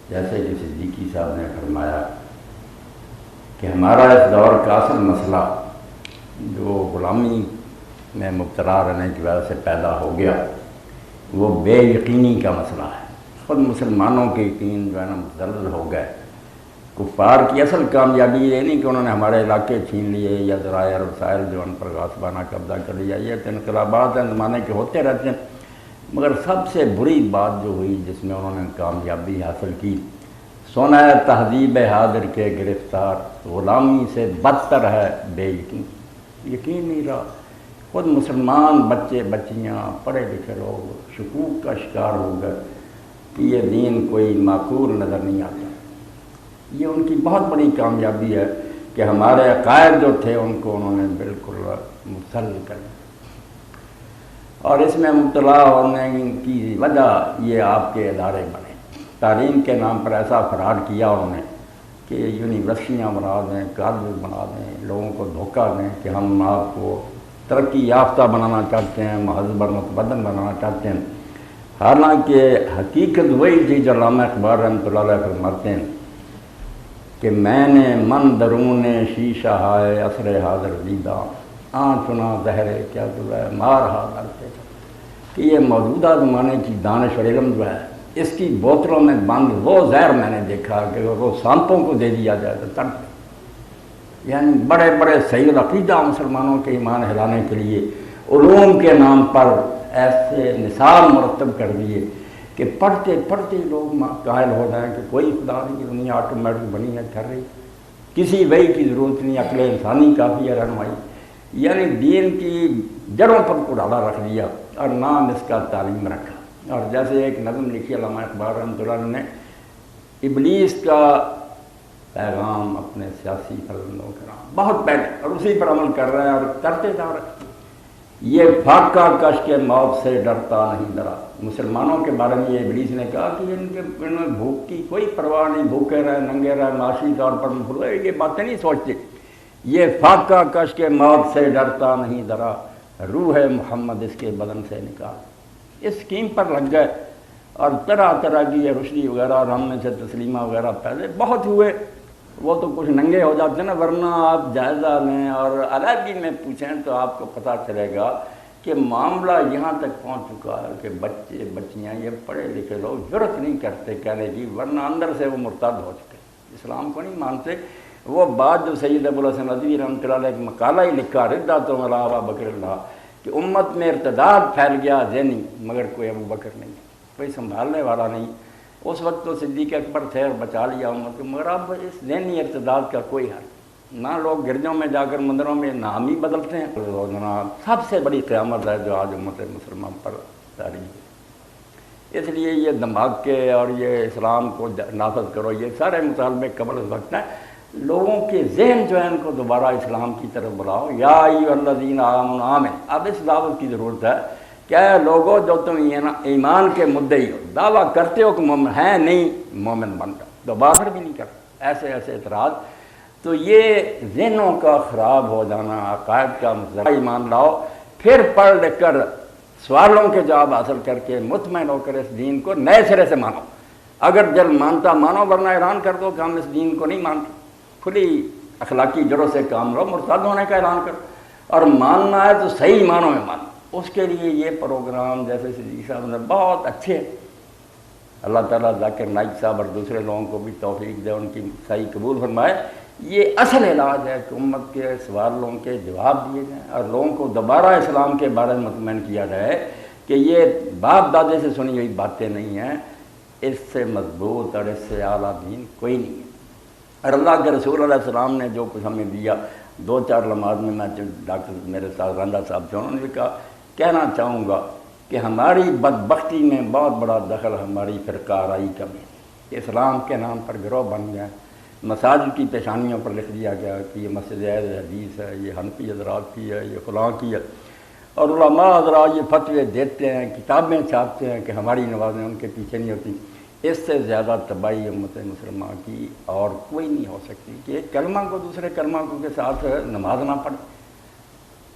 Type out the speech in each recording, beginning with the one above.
جیسے کہ صدیقی صاحب نے فرمایا کہ ہمارا اس دور کا اصل مسئلہ جو غلامی میں مبتلا رہنے کی وجہ سے پیدا ہو گیا وہ بے یقینی کا مسئلہ ہے۔ خود مسلمانوں کے یقین جو ہے نا متزلزل ہو گئے۔ کفار کی اصل کامیابی یہ نہیں کہ انہوں نے ہمارے علاقے چھین لیے یا ذرائع اور وسائل جو ان پر غاصبانہ قبضہ کر لیا، یہ تو انقلابات ہیں زمانے کے ہوتے رہتے ہیں، مگر سب سے بری بات جو ہوئی جس میں انہوں نے کامیابی حاصل کی، سونا تہذیب حاضر کے گرفتار، غلامی سے بدتر ہے بے یقین، یقین نہیں رہا۔ خود مسلمان بچے بچیاں پڑھے لکھے لوگ شکوک کا شکار ہو گئے کہ یہ دین کوئی معقول نظر نہیں آتا۔ یہ ان کی بہت بڑی کامیابی ہے کہ ہمارے عقائد جو تھے ان کو انہوں نے بالکل مسلم کر دیا، اور اس میں مبتلا ہونے کی وجہ یہ آپ کے ادارے بنے، تعلیم کے نام پر ایسا فراڈ کیا انہوں نے کہ یونیورسٹیاں بنا دیں، کالج بنا دیں، لوگوں کو دھوکہ دیں کہ ہم آپ کو ترقی یافتہ بنانا چاہتے ہیں، مہذب اور متمدن بنانا چاہتے ہیں، حالانکہ حقیقت وہی تھی جو علامہ اقبال رحمۃ اللہ علیہ فرماتے ہیں کہ میں نے من درون شیشہ ہائے عصر حاضر دیدہ چنا زہرے کیا جو ہے مار حاضر تھے، کہ یہ موجودہ زمانے کی دانش اور علم جو ہے اس کی بوتلوں میں بند وہ زہر میں نے دیکھا کہ وہ سانپوں کو دے دیا جائے تو تڑپ، یعنی بڑے بڑے سید عقیدہ مسلمانوں کے ایمان ہلانے کے لیے علوم کے نام پر ایسے نصاب مرتب کر دیے کہ پڑھتے پڑھتے لوگ قائل ہو جائیں کہ کوئی خدا نہیں، دنیا آٹومیٹک بنی ہے ٹھہر رہی، کسی وحی کی ضرورت نہیں، عقل انسانی کافی ہے رہنمائی، یعنی دین کی جڑوں پر کڑالا رکھ دیا اور نام اس کا تعلیم رکھا۔ اور جیسے ایک نظم لکھی علامہ اقبال رحمۃ اللہ علیہ نے، ابلیس کا پیغام اپنے سیاسی فرزندوں کے نام، بہت پہلے، اور اسی پر عمل کر رہے ہیں اور کرتے جا رہے ہیں۔ یہ فاقہ کش کے موت سے ڈرتا نہیں ڈرا، مسلمانوں کے بارے میں یہ ابلیس نے کہا کہ ان بھوک کی کوئی پرواہ نہیں، بھوکے رہے ننگے رہے معاشی طور پر، یہ باتیں نہیں سوچتے۔ یہ فاقہ کش کے موت سے ڈرتا نہیں ڈرا، روح محمد اس کے بدن سے نکال، اس اسکیم پر لگ گئے، اور طرح طرح کی یہ رشدی وغیرہ اور ہم میں سے تسلیمہ وغیرہ پہلے بہت ہوئے، وہ تو کچھ ننگے ہو جاتے ہیں نا، ورنہ آپ جائزہ لیں اور علیحدگی میں پوچھیں تو آپ کو پتہ چلے گا کہ معاملہ یہاں تک پہنچ چکا ہے کہ بچے بچیاں یہ پڑھے لکھے لوگ جرأت نہیں کرتے کہنے کی، ورنہ اندر سے وہ مرتد ہو چکے، اسلام کو نہیں مانتے۔ وہ بات جو سید ابوالحسن ندوی رحمۃ اللہ علیہ ایک مقالہ ہی لکھا ردۃ علی ابی بکر اللہ، کہ امت میں ارتداد پھیل گیا ذہنی، مگر کوئی ابو بکر نہیں، کوئی سنبھالنے والا نہیں۔ اس وقت تو صدیق اکبر تھے اور بچا لیا امت کو، مگر اب اس ذہنی ارتداد کا کوئی حل نہ، لوگ گرجوں میں جا کر مندروں میں نام ہی بدلتے ہیں۔ سب سے بڑی قیامت ہے جو آج امت مسلمان پر جاری ہے۔ اس لیے یہ دھماکے اور یہ اسلام کو نافذ کرو، یہ سارے مطالبے قبل از وقت ہیں۔ لوگوں کے ذہن جو ہے ان کو دوبارہ اسلام کی طرف بلاؤ، یا ایھا الذین آمنوا آمنوا، اب اس دعوت کی ضرورت ہے کہ اے لوگوں جو تم ایمان کے مدعی ہو، دعویٰ کرتے ہو کہ مومن ہیں، نہیں مومن بن جاؤ، دوبارہ بھی نہیں کرتے، ایسے ایسے اعتراض۔ تو یہ ذہنوں کا خراب ہو جانا، عقائد کا مسئلہ، ایمان لاؤ، پھر پڑھ لکھ کر سوالوں کے جواب حاصل کر کے مطمئن ہو کر اس دین کو نئے سرے سے مانو، اگر دل مانتا مانو، ورنہ اعلان کر دو کہ ہم اس دین کو نہیں مانتے، کھلی اخلاقی جڑوں سے کام لو، مرتد ہونے کا اعلان کرو، اور ماننا ہے تو صحیح معنوں میں مانو۔ اس کے لیے یہ پروگرام جیسے صدیق صاحب نے بہت اچھے، اللہ تعالیٰ ذاکر نائک صاحب اور دوسرے لوگوں کو بھی توفیق دے، ان کی صحیح قبول فرمائے۔ یہ اصل علاج ہے کہ امت کے سوالوں کے جواب دیے جائیں اور لوگوں کو دوبارہ اسلام کے بارے میں مطمئن کیا جائے کہ یہ باپ دادے سے سنی ہوئی باتیں نہیں ہیں، اس سے مضبوط اور اس سے اعلیٰ دین کوئی نہیں ہے۔ اور اللہ کے رسول علیہ السلام نے جو کچھ ہمیں دیا، دو چار لمحات میں ڈاکٹر میرے ساتھ رندہ صاحب تھے، انہوں نے کہا، کہنا چاہوں گا کہ ہماری بدبختی میں بہت بڑا دخل ہماری فرقہ آرائی کا بھی ہے۔ اسلام کے نام پر گروہ بن گئے، مساجد کی پیشانیوں پر لکھ دیا گیا کہ یہ مسجد اہل حدیث ہے، یہ حنفی حضرات کی ہے، یہ فلاں کی ہے، اور علماء حضرات یہ فتوے دیتے ہیں، کتابیں چھاپتے ہیں کہ ہماری نمازیں ان کے پیچھے نہیں ہوتی۔ اس سے زیادہ تباہی امت مسلمہ کی اور کوئی نہیں ہو سکتی کہ ایک کلمہ کو دوسرے کلمہ کو کے ساتھ نماز نہ پڑھے۔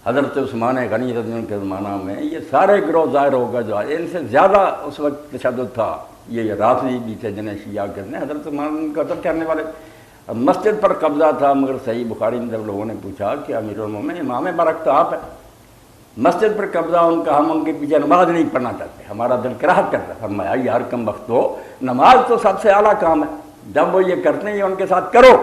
حضرت عثمان غنی رضی اللہ عنہ کے زمانہ میں یہ سارے گروہ ظاہر ہوگا، جو ان سے زیادہ اس وقت تشدد تھا یہ رافضی بھی تھے جنہیں شیعہ کہتے ہیں، حضرت عثمان کو قتل کرنے والے۔ مسجد پر قبضہ تھا، مگر صحیح بخاری میں جب لوگوں نے پوچھا کہ امیر المومنین امام برک تو آپ ہیں، مسجد پر قبضہ ان کا، ہم ان کے پیچھے نماز نہیں پڑھنا چاہتے، ہمارا دل کراہت کرتا ہے۔ فرمایا یار کم وقت ہو، نماز تو سب سے اعلیٰ کام ہے، جب وہ یہ کرتے ہیں یہ ان کے ساتھ کرو،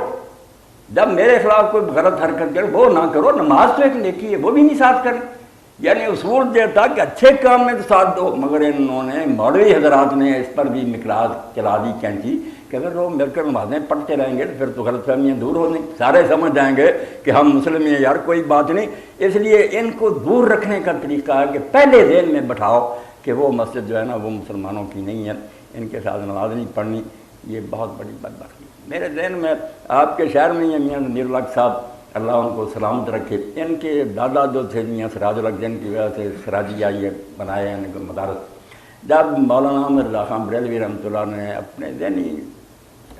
جب میرے خلاف کوئی غلط حرکت کرے وہ نہ کرو، نماز تو ایک نیکی ہے وہ بھی نہیں ساتھ کریں۔ یعنی اصول یہ تھا کہ اچھے کام میں تو ساتھ دو، مگر انہوں نے مولوی حضرات نے اس پر بھی مقراض چلا دی کینچی کہ اگر وہ مل کر نمازیں پڑھتے رہیں گے تو پھر تو غلط فہمیاں دور ہو نہیں، سارے سمجھ جائیں گے کہ ہم مسلم ہیں یار، کوئی بات نہیں۔ اس لیے ان کو دور رکھنے کا طریقہ ہے کہ پہلے ذہن میں بٹھاؤ کہ وہ مسجد جو ہے نا وہ مسلمانوں کی نہیں ہے، ان کے ساتھ نماز نہیں پڑھنی، یہ بہت بڑی بدبختی۔ میرے ذہن میں آپ کے شہر میں یہ میاں ضمیر الحق صاحب اللہ ان کو سلامت رکھے، ان کے دادا جو تھے میاں سراج الحق جن کی وجہ سے سراجیہ یہ بنائے ہیں ان کو مدارس، جب مولانا مرزا خان بریلوی رحمۃ اللہ نے اپنے ذہنی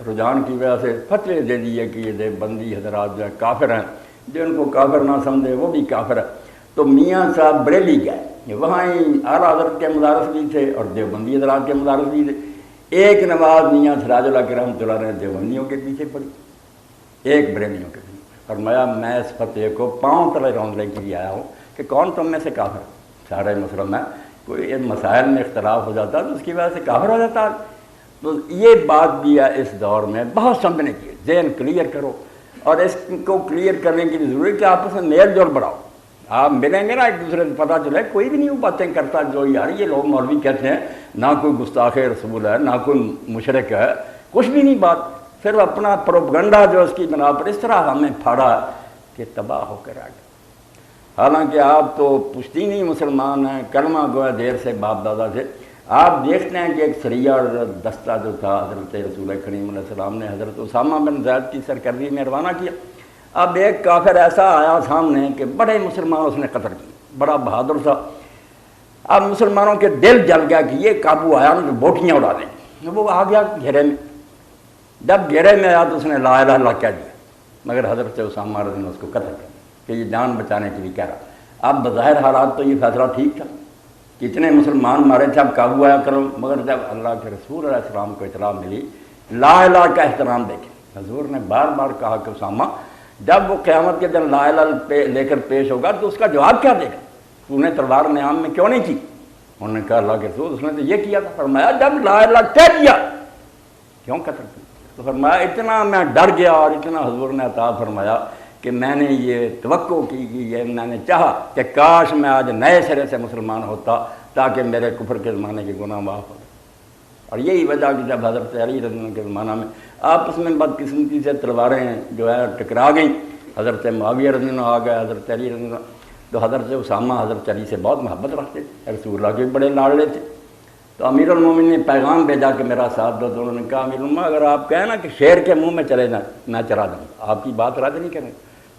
رجحان کی وجہ سے فتوے دے دیے کہ یہ دیوبندی حضرات جو ہیں کافر ہیں، جو ان کو کافر نہ سمجھے وہ بھی کافر ہے، تو میاں صاحب بریلی گئے، وہاں ہی اعلیٰ حضرت کے مدارس بھی تھے اور دیوبندی حضرات کے مدارس بھی تھے۔ ایک نماز میاں سراج اللہ کے رحمۃ اللہ نے دیوبندیوں کے پیچھے پڑھی، ایک بریلیوں کے پیچھے۔ فرمایا میں اس فتوے کو پاؤں تلے روننے کے لیے آیا ہوں کہ کون تم میں سے کافر، سارے مسلمان، کوئی ان مسائل میں اختلاف ہو جاتا تو اس کی وجہ سے کافر ہو جاتا۔ تو یہ بات بھی ہے اس دور میں بہت سمجھنے کی، ذہن کلیئر کرو، اور اس کو کلیئر کرنے کی ضروری ہے کہ آپس میں میل جول بڑھاؤ۔ آپ ملیں گے نا ایک دوسرے سے پتہ چلے کوئی بھی نہیں وہ باتیں کرتا جو یار یہ لوگ مولوی کہتے ہیں، نہ کوئی گستاخ رسول ہے، نہ کوئی مشرک ہے، کچھ بھی نہیں بات، صرف اپنا پروپگنڈا جو اس کی بنا پر اس طرح ہمیں پھاڑا کہ تباہ ہو کر آ گئے۔ حالانکہ آپ تو پشتینی مسلمان ہیں، کلمہ گویا دیر سے باپ دادا سے۔ آپ دیکھتے ہیں کہ ایک سریہ دستہ جو تھا حضرت رسول کریم علیہ السلام نے حضرت اسامہ بن زید کی سرکردگی میں روانہ کیا۔ اب ایک کافر ایسا آیا سامنے کہ بڑے مسلمان اس نے قتل کیے، بڑا بہادر تھا۔ اب مسلمانوں کے دل جل گیا کہ یہ قابو آیا نا جو بوٹیاں اڑا دیں، وہ آ گیا گھیرے میں۔ جب گھیرے میں آیا تو اس نے لا الہ الا اللہ کہہ دیا، مگر حضرت اسامہ رضی اللہ عنہ نے اس کو قتل کر دیا کہ یہ جان بچانے کے لیے کہہ رہا۔ اب بظاہر حالات تو یہ فیصلہ ٹھیک تھا، کتنے مسلمان مارے تھے، اب قابو آیا کرو، مگر جب اللہ کے رسول علیہ السلام کو اطلاع ملی، لا الہ کا احترام دیکھیں، حضور نے بار بار کہا کہ اسامہ جب وہ قیامت کے دن لا الہ لے کر پیش ہوگا تو اس کا جواب کیا دے گا، تو نے تلوار نیام میں کیوں نہیں کی؟ انہوں نے کہا اللہ کے رسول اس نے تو یہ کیا تھا۔ فرمایا جب لا الہ کہہ دیا کیوں قتل کیا؟ تو فرمایا اتنا میں ڈر گیا اور اتنا حضور نے عطا فرمایا کہ میں نے یہ توقع کی کہ یہ میں نے چاہا کہ کاش میں آج نئے سرے سے مسلمان ہوتا تاکہ میرے کفر کے زمانے کے گناہ معاف ہو۔ اور یہی وجہ کہ جب حضرت علی رضی اللہ عنہ کے زمانہ میں آپس میں بدقسمتی سے تلواریں جو ہے ٹکرا گئیں، حضرت معاویہ رضی اللہ عنہ آ گئے، حضرت علی رضی اللہ عنہ، تو حضرت اسامہ حضرت علی سے بہت محبت رکھتے تھے، رسول اللہ کے بڑے لاڈلے تھے۔ تو امیر المومنین نے پیغام بھیجا کہ میرا ساتھ دو، تو انہوں نے کہا امیر المومنین اگر آپ کہیں نا کہ شیر کے منہ میں چلے جائیں میں چلا دوں گا، آپ کی بات رد نہیں کریں،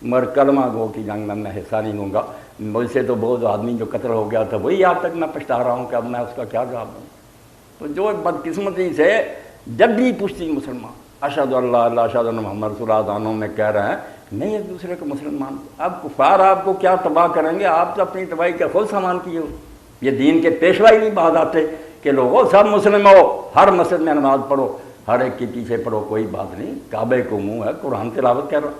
مگر کلمہ گو کی جنگ میں حصہ نہیں لوں گا، مجھ سے تو بہت آدمی جو قتل ہو گیا تھا وہی آج تک میں پچھتا رہا ہوں کہ اب میں اس کا کیا جواب دوں۔ تو جو بدقسمتی سے جب بھی پوچھتی مسلمان اشہد اللہ اللہ اشہد ان محمد رسول اللہ دانوں میں کہہ رہے ہیں نہیں ایک دوسرے کو مسلمان، اب کفار آپ کو کیا تباہ کریں گے، آپ تو اپنی تباہی کا خود سامان کیے ہو۔ یہ دین کے پیشوا ہی نہیں بعد آتے کہ لوگوں سب مسلم ہو، ہر مسجد میں نماز پڑھو، ہر ایک کے پیچھے پڑھو، کوئی بات نہیں، کعبے کو منہ ہے، قرآن تلاوت کر رہا۔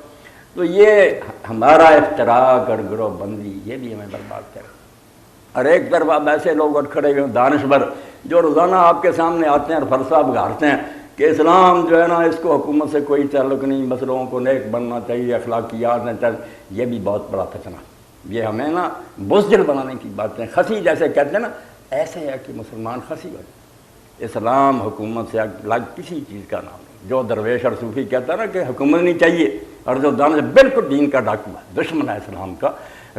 تو یہ ہمارا افتراق اور گروہ بندی یہ بھی ہمیں برباد کر۔ اور ایک طرف اب ایسے لوگ اٹھ کھڑے ہوئے دانشور جو روزانہ آپ کے سامنے آتے ہیں اور فلسفہ بگاڑتے ہیں کہ اسلام جو ہے نا اس کو حکومت سے کوئی تعلق نہیں، بس لوگوں کو نیک بننا چاہیے، اخلاقیات نے چاہیے، یہ بھی بہت بڑا فتنہ، یہ ہمیں نا بزدل بنانے کی باتیں، خسی جیسے کہتے ہیں نا، ایسے ہے کہ مسلمان خسی ہو جائے۔ اسلام حکومت سے الگ کسی چیز کا نام نہیں۔ جو درویش اور صوفی کہتا ہے نا کہ حکومت نہیں چاہیے، اور جو دانش بالکل دین کا ڈاکو ہے، دشمن ہے اسلام کا۔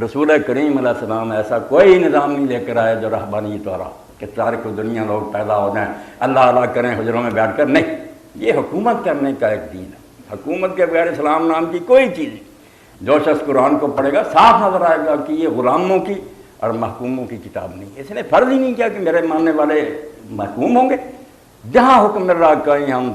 رسول کریم علیہ السلام ایسا کوئی نظام نہیں لے کر آئے جو رہبانیت والا کہ سارے کو دنیا لوگ پیدا ہو جائیں، اللہ اللہ کریں حجروں میں بیٹھ کر، نہیں، یہ حکومت کرنے کا ایک دین ہے۔ حکومت کے بغیر اسلام نام کی کوئی چیز نہیں۔ جو شخص قرآن کو پڑھے گا صاف نظر آئے گا کہ یہ غلاموں کی اور محکوموں کی کتاب نہیں، اس نے فرض ہی نہیں کیا کہ میرے ماننے والے محکوم ہوں گے۔ جہاں حکم مل رہا کہیں ہم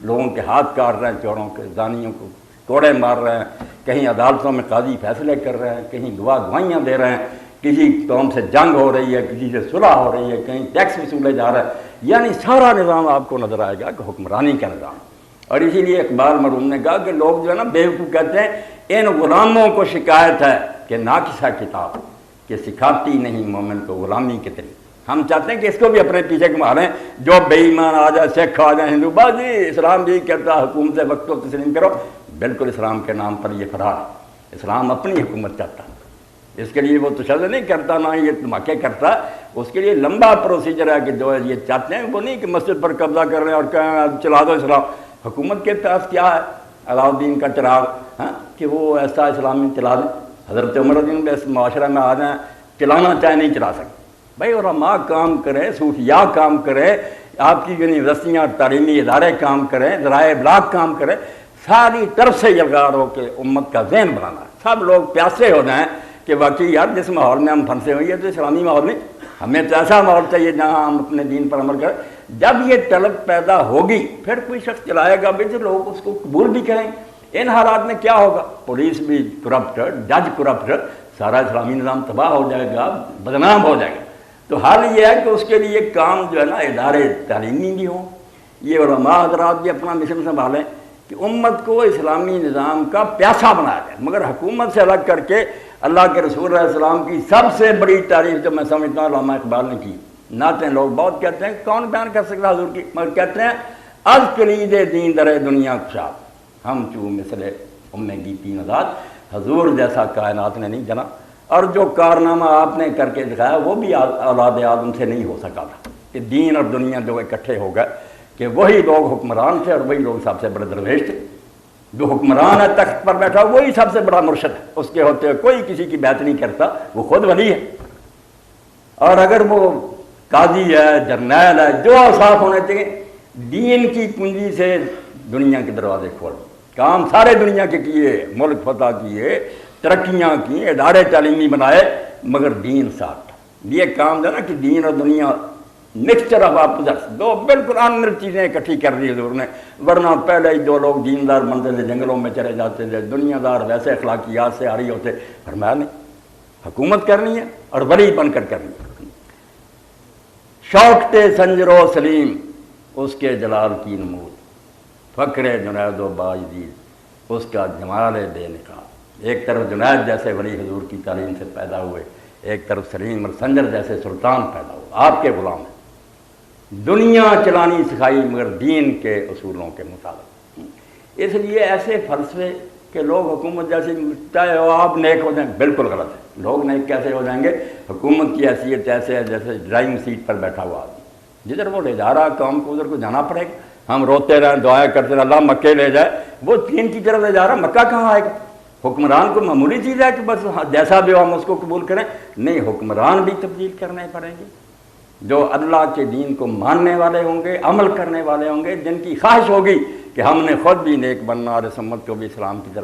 لوگوں کے ہاتھ کاٹ رہے ہیں، چوروں کے زانیوں کو کوڑے مار رہے ہیں، کہیں عدالتوں میں قاضی فیصلے کر رہے ہیں، کہیں گواہ گواہیاں دے رہے ہیں، کسی قوم سے جنگ ہو رہی ہے، کسی سے صلح ہو رہی ہے، کہیں ٹیکس وصولے جا رہا ہے، یعنی سارا نظام آپ کو نظر آئے گا کہ حکمرانی کا نظام۔ اور اسی لیے اقبال مرحوم نے کہا کہ لوگ جو ہے نا بیوقوف کہتے ہیں ان غلاموں کو شکایت ہے کہ ناقصہ کتاب کہ سکھاتی نہیں مومن کو غلامی کے طریقے۔ ہم چاہتے ہیں کہ اس کو بھی اپنے پیچھے گھما لیں، جو بے ایمان آ جائے، سکھ آ جائیں، ہندو بازی اسلام بھی کہتا ہے حکومت وقت کو تسلیم کرو، بالکل اسلام کے نام پر یہ فرار ہے۔ اسلام اپنی حکومت چاہتا ہے، اس کے لیے وہ تشدد نہیں کرتا، نہ یہ دھماکے کرتا، اس کے لیے لمبا پروسیجر ہے کہ جو یہ چاہتے ہیں وہ نہیں کہ مسجد پر قبضہ کر رہے ہیں اور کہیں چلا دو اسلام۔ حکومت کے پاس کیا ہے؟ علاؤدین کا چراغ، ہاں، کہ وہ ایسا اسلامی چلا دیں۔ حضرت عمر رضی اللہ عنہ اس معاشرے میں آ جائیں، چلانا چاہے نہیں چلا سکتے۔ بھائی علماء کام کریں، صوفیاء کام کریں، آپ کی یونیورسٹیاں تعلیمی ادارے کام کریں، ذرائع ابلاغ کام کریں، ساری طرف سے یلغار ہو کے امت کا ذہن بنانا ہے۔ سب لوگ پیاسے ہو جائیں کہ واقعی یار جس ماحول میں ہم پھنسے ہوئے ہیں تو اسلامی ماحول نہیں، ہمیں تو ایسا ماحول چاہیے جہاں ہم اپنے دین پر عمل کریں۔ جب یہ طلب پیدا ہوگی پھر کوئی شخص چلائے گا بھی تو لوگ اس کو قبول بھی کریں گے۔ ان حالات میں کیا ہوگا؟ پولیس بھی کرپٹ، جج کرپٹ، سارا اسلامی نظام تباہ ہو جائے گا، بدنام ہو جائے گا۔ تو حال یہ ہے کہ اس کے لیے کام جو ہے نا ادارے تعلیمی بھی ہوں، یہ علماء حضرات بھی اپنا مشن سنبھالیں کہ امت کو اسلامی نظام کا پیاسا بنایا جائے۔ مگر حکومت سے الگ کر کے اللہ کے رسول علیہ السلام کی سب سے بڑی تعریف جو میں سمجھتا ہوں علامہ اقبال نے کی، نعتیں لوگ بہت کہتے ہیں، کون بیان کر سکتا حضور کی، مگر کہتے ہیں از کلید دین در دنیا کشاد ہم چو مثل ام گیتی نزاد، حضور جیسا کائنات نے نہیں جنا، اور جو کارنامہ آپ نے کر کے دکھایا وہ بھی اولاد آدم سے نہیں ہو سکا تھا کہ دین اور دنیا جو اکٹھے ہو گئے، کہ وہی لوگ حکمران تھے اور وہی لوگ سب سے بڑے درویش تھے۔ جو حکمران ہے تخت پر بیٹھا وہی سب سے بڑا مرشد ہے، اس کے ہوتے ہوئے کوئی کسی کی بیعت نہیں کرتا، وہ خود ولی ہے۔ اور اگر وہ قاضی ہے، جرنیل ہے، جو اوصاف ہونے چاہیے، دین کی کنجی سے دنیا کے دروازے کھول، کام سارے دنیا کے کیے، ملک فتح کیے، ترقیاں کی، ادارے تعلیمی بنائے، مگر دین ساتھ۔ یہ کام جو نا کہ دین اور دنیا مکسچر آف اپوزٹس، دو بالکل انر چیزیں اکٹھی کر دی حضور نے، ورنہ پہلے ہی جو لوگ دیندار بنتے تھے جنگلوں میں چلے جاتے تھے، دنیا دار ویسے اخلاقیات سے آ رہی ہوتے، فرمایا نہیں، حکومت کرنی ہے اور ولی بن کر کرنی ہے۔ شوق تے سنجر و سلیم اس کے جلال کی نمود، فقر جنید و باجدید اس کا جمال بے نقاب۔ ایک طرف جنید جیسے ولی حضور کی تعلیم سے پیدا ہوئے، ایک طرف سلیم اور سنجر جیسے سلطان پیدا ہوئے، آپ کے غلام ہیں۔ دنیا چلانی سکھائی مگر دین کے اصولوں کے مطابق۔ اس لیے ایسے فلسفے کہ لوگ حکومت جیسے چاہے آپ نیک ہو جائیں، بالکل غلط ہے۔ لوگ نیک کیسے ہو جائیں گے؟ حکومت کی حیثیت ایسے ہے جیسے ڈرائیونگ سیٹ پر بیٹھا ہوا آدمی، جدھر وہ لے جا رہا کام کو ادھر کو جانا پڑے گا۔ ہم روتے رہیں، دعائیں کرتے رہیں اللہ مکے لے جائے، وہ چین کی طرف لے جا رہا، مکہ کہاں آئے گا؟ حکمران کو معمولی چیز ہے کہ بس جیسا بھی ہو ہم اس کو قبول کریں؟ نہیں، حکمران بھی تبدیل کرنے پڑیں گے، جو اللہ کے دین کو ماننے والے ہوں گے، عمل کرنے والے ہوں گے، جن کی خواہش ہوگی کہ ہم نے خود بھی نیک بننا اور اس امت کو بھی اسلام کی طرف